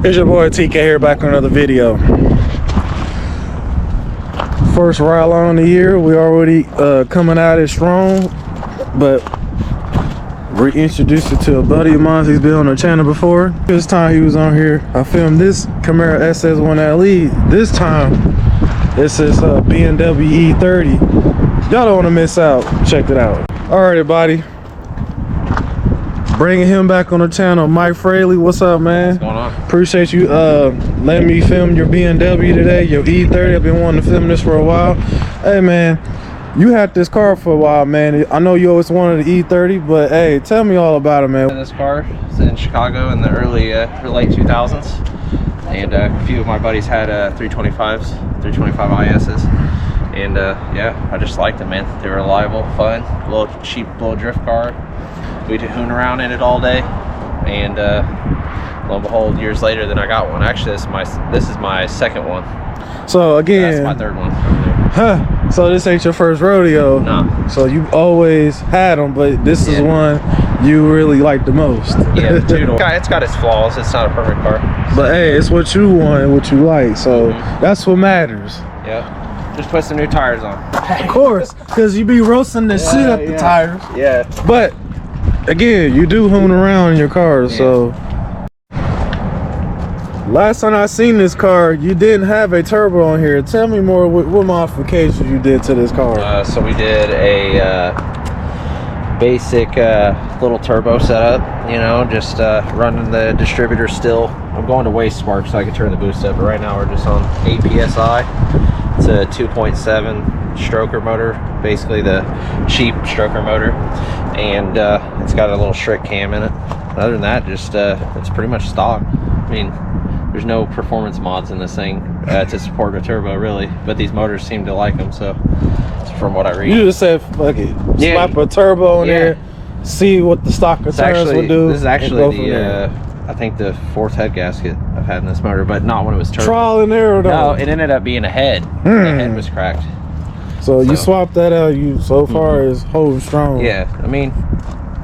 It's your boy TK here, back on another video. First ride along the year, we already coming at it strong, but reintroduced it to a buddy of mine. He's been on the channel before. This time he was on here, I filmed this Camaro SS1LE. This time this is BMW E30. Y'all don't want to miss out. Check it out. All right, everybody. Bringing him back on the channel, Mike Fraley. What's up, man? What's going on? Appreciate you letting me film your BMW today, your E30. I've been wanting to film this for a while. Hey, man, you had this car for a while, man. I know you always wanted the E30, but hey, tell me all about it, man. This car is in Chicago in the early late 2000s, and a few of my buddies had 325s, 325 ISs, and yeah, I just liked them, man. They were reliable, fun, little cheap little drift car. We'd hoon around in it all day, and lo and behold, years later, then I got one. Actually, this is my second one. So again, that's my third one. Huh? So this ain't your first rodeo? No. So you always had them, but this is one you really like the most. Yeah, dude, it's got its flaws. It's not a perfect car. But hey, it's what you want, what you like. So that's what matters. Yeah. Just put some new tires on. Of course, because you be roasting the shit up the tires. Yeah. But again, you do hoon around in your cars, so. Last time I seen this car, you didn't have a turbo on here. Tell me more what modifications you did to this car. So we did a basic little turbo setup, you know, just running the distributor still. I'm going to waste spark so I can turn the boost up, but right now we're just on 8 PSI. It's a 2.7 stroker motor, basically the cheap stroker motor, and it's got a little Shrek cam in it. Other than that, just it's pretty much stock. I mean, there's no performance mods in this thing to support a turbo, really, but these motors seem to like them, so from what I read. You just said, fuck it, slap a turbo in there, see what the stock of turns would do. This is actually the I think the fourth head gasket I've had in this motor, but not when it was turbo. Trial and error, though. No, it ended up being a head. The head was cracked. So you swapped that out. You so far is hold strong. Yeah, I mean,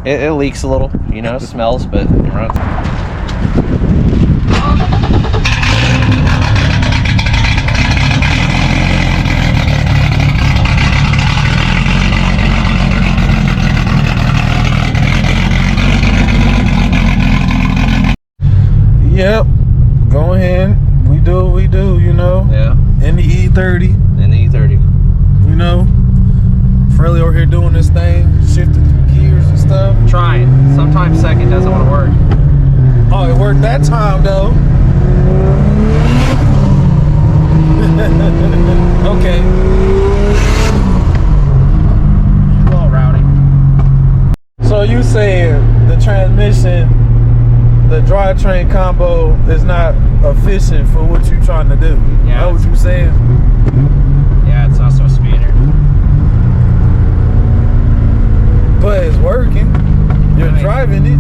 it leaks a little, you know, smells, but it runs. Yep, go ahead. We do what we do, you know. Yeah. In the E30. In the E30. You know, Fraley over here doing this thing, shifting gears and stuff. Trying. Sometimes second doesn't want to work. Oh, it worked that time though. Okay. A little rowdy. So you saying the transmission, the drivetrain combo is not efficient for what you're trying to do? Yeah. That's what you saying? Yeah, it's not so speeder. But it's working. You're driving it.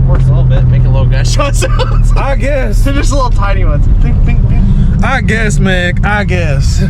Works a little bit, making little gunshot sounds. I guess. They're just little tiny ones. Bing, bing, bing. I guess, man. I guess.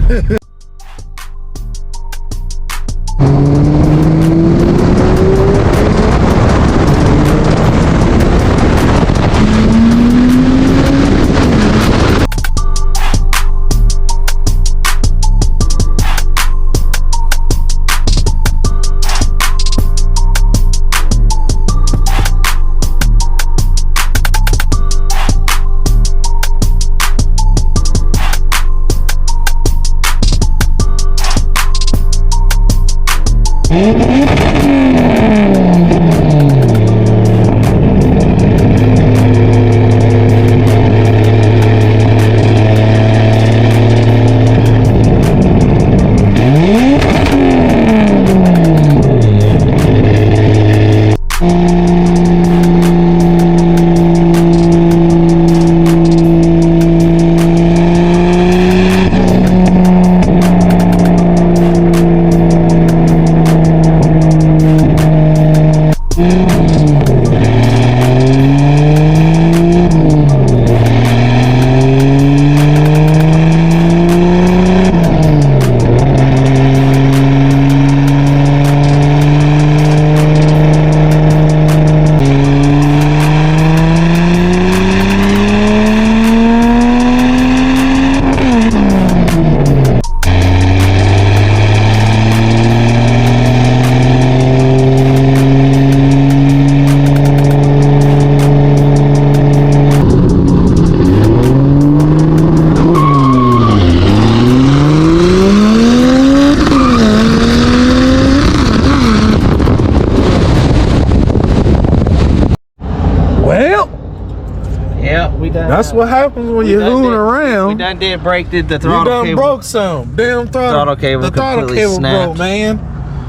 That's what happens when you're hooning around. We done did break the You throttle done cable. broke some. Damn Throttle cable The throttle completely cable snapped. broke, man.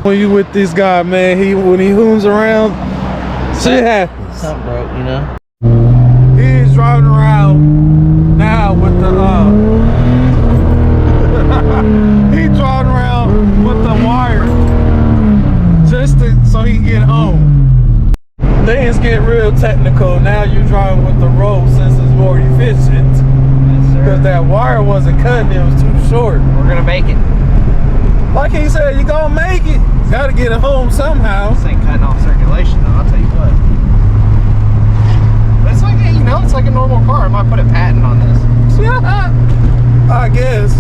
When you with this guy, man, when he hoons around, shit happens. Something broke, you know. He's driving around now with the he's driving around with the wire just so he can get home. Things get real technical. Now you're driving with the rope since it's more efficient. Yes, sir. Because that wire wasn't cutting, it was too short. We're gonna make it. Like he said, you gonna make it. Gotta get it home somehow. This ain't cutting off circulation though, I'll tell you what. But it's like, you know, it's like a normal car. I might put a patent on this. Yeah, I guess.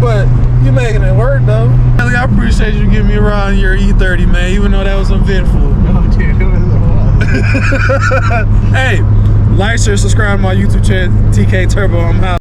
But you making it work though. Really, I appreciate you giving me a ride in your E30, man, even though that was eventful. No, dude, it was. Hey, like, share, subscribe to my YouTube channel, TK Turbo. I'm out.